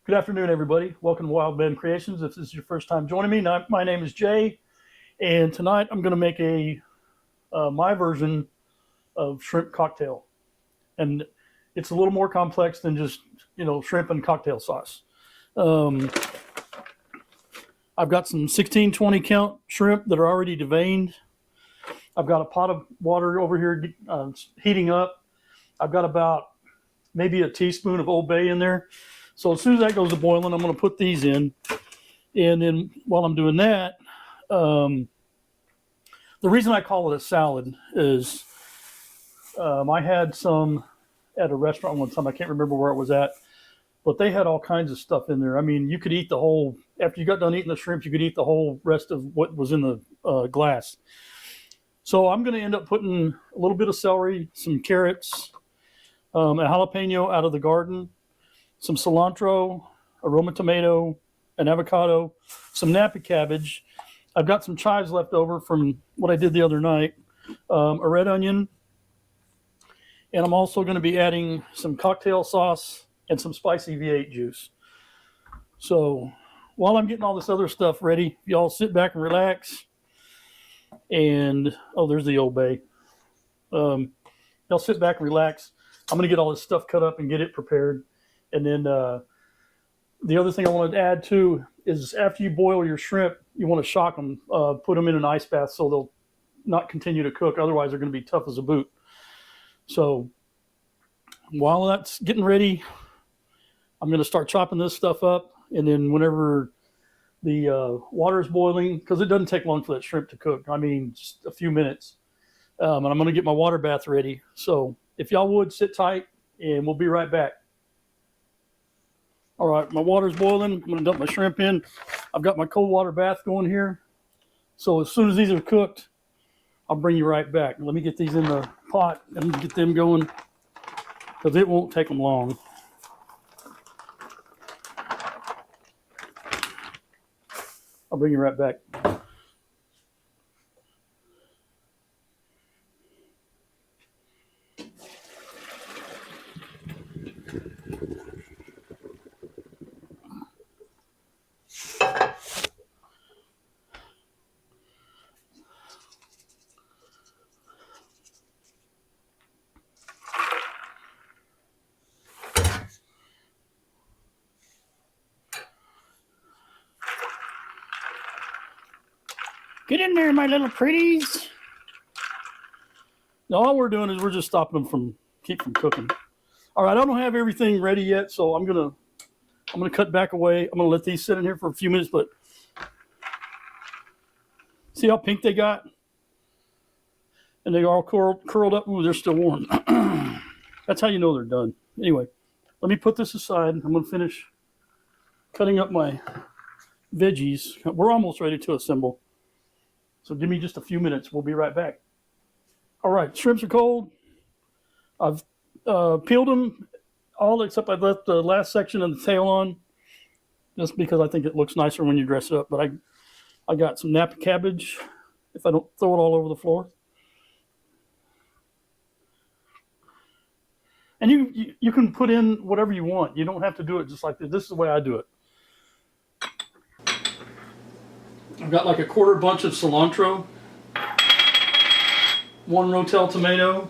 Good afternoon, everybody. Welcome to Wild Ben Creations. If this is your first time joining me, my name is Jay, and tonight I'm going to make my version of shrimp cocktail, and it's a little more complex than just shrimp and cocktail sauce. Um, I've got some 16, 20 count shrimp that are already deveined. I've got a pot of water over here heating up. I've got about maybe a teaspoon of Old Bay in there. So as soon as that goes to boiling, I'm going to put these in. And then while I'm doing that, um, the reason I call it a salad is I had some at a restaurant one time. I can't remember where it was at, but they had all kinds of stuff in there. I mean, you could eat the whole, after you got done eating the shrimp, you could eat the whole rest of what was in the glass. So I'm going to end up putting a little bit of celery, some carrots, a jalapeno out of the garden, some cilantro, a Roma tomato, an avocado, some Napa cabbage. I've got some chives left over from what I did the other night, a red onion, and I'm also going to be adding some cocktail sauce and some spicy V8 juice. So while I'm getting all this other stuff ready, y'all sit back and relax. And oh, there's the Old Bay. Y'all sit back and relax. I'm going to get all this stuff cut up and get it prepared. And then the other thing I wanted to add too is after you boil your shrimp, you want to shock them, put them in an ice bath so they'll not continue to cook. Otherwise, they're going to be tough as a boot. So while that's getting ready, I'm going to start chopping this stuff up. And then whenever the water is boiling, because it doesn't take long for that shrimp to cook. I mean, just a few minutes. And I'm going to get my water bath ready. So if y'all would sit tight, and we'll be right back. All right, my water's boiling. I'm going to dump my shrimp in. I've got my cold water bath going here. So as soon as these are cooked, I'll bring you right back. Let me get these in the pot and get them going because it won't take them long. I'll bring you right back. Get in there, my little pretties. Now, all we're doing is we're just stopping them from cooking. All right, I don't have everything ready yet, so I'm gonna cut back away. I'm gonna let these sit in here for a few minutes, but see how pink they got? And they all curled up. Ooh, they're still warm. That's how you know they're done. Anyway, let me put this aside. I'm gonna finish cutting up my veggies. We're almost ready to assemble. So give me just a few minutes. We'll be right back. All right, shrimps are cold. I've peeled them all except I left the last section of the tail on just because I think it looks nicer when you dress it up. But I got some Napa cabbage if I don't throw it all over the floor. And you can put in whatever you want. You don't have to do it just like this. This is the way I do it. I've got like a quarter bunch of cilantro, one Rotel tomato,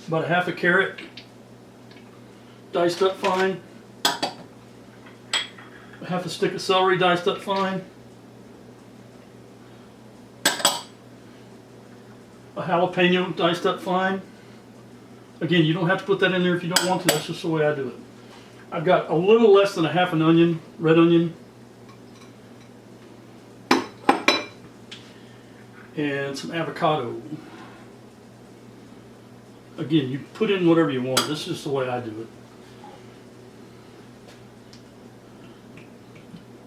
about a half a carrot, diced up fine, a half a stick of celery diced up fine, a jalapeno diced up fine. Again, you don't have to put that in there if you don't want to. That's just the way I do it. I've got a little less than a half an onion, red onion, and some avocado. Again, you put in whatever you want. This is just the way I do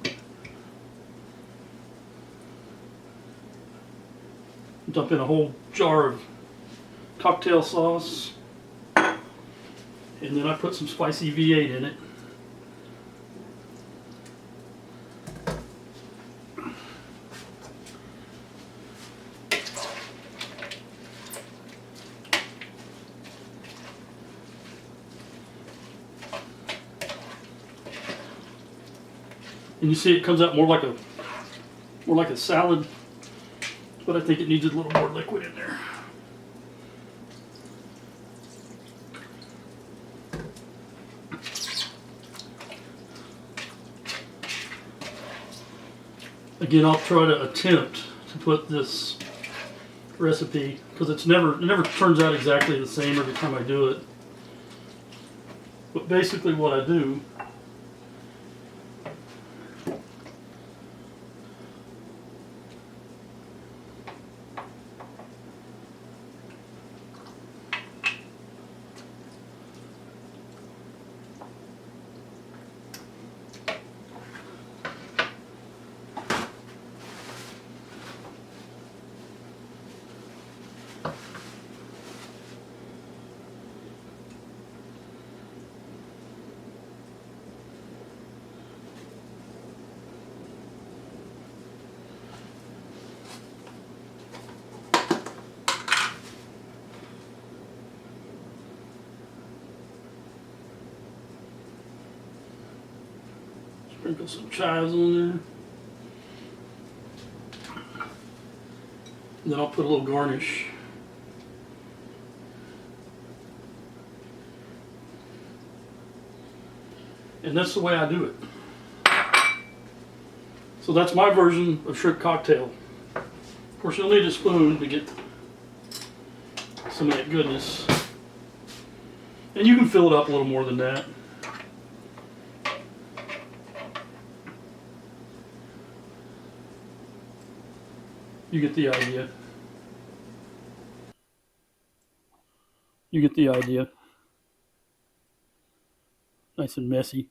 it. Dump in a whole jar of cocktail sauce. And then I put some spicy V8 in it. And you see it comes out more like a salad, but I think it needs a little more liquid in there. Again, I'll try to attempt to put this recipe, because it never turns out exactly the same every time I do it. But basically what I do sprinkle some chives on there. And then I'll put a little garnish. And that's the way I do it. So that's my version of shrimp cocktail. Of course, you'll need a spoon to get some of that goodness. And you can fill it up a little more than that. You get the idea. You get the idea. Nice and messy.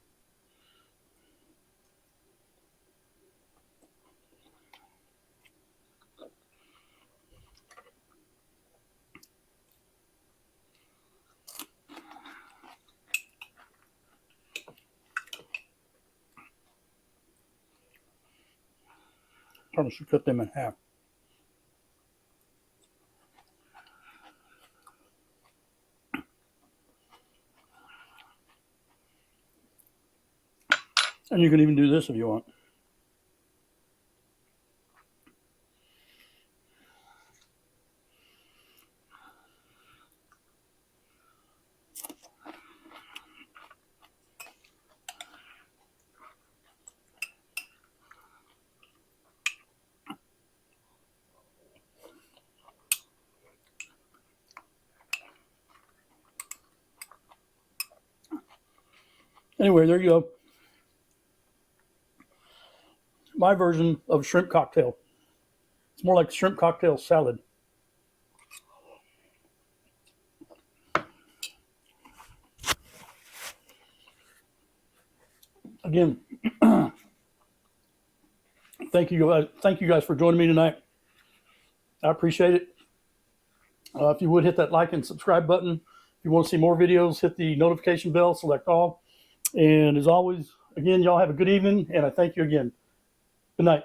Probably should cut them in half. And you can even do this if you want. Anyway, there you go. My version of shrimp cocktail. It's more like shrimp cocktail salad. Again, thank you guys for joining me tonight. I appreciate it. If you would hit that like and subscribe button. If you want to see more videos, hit the notification bell, select all. And as always, again, y'all have a good evening, and I thank you again. Good night.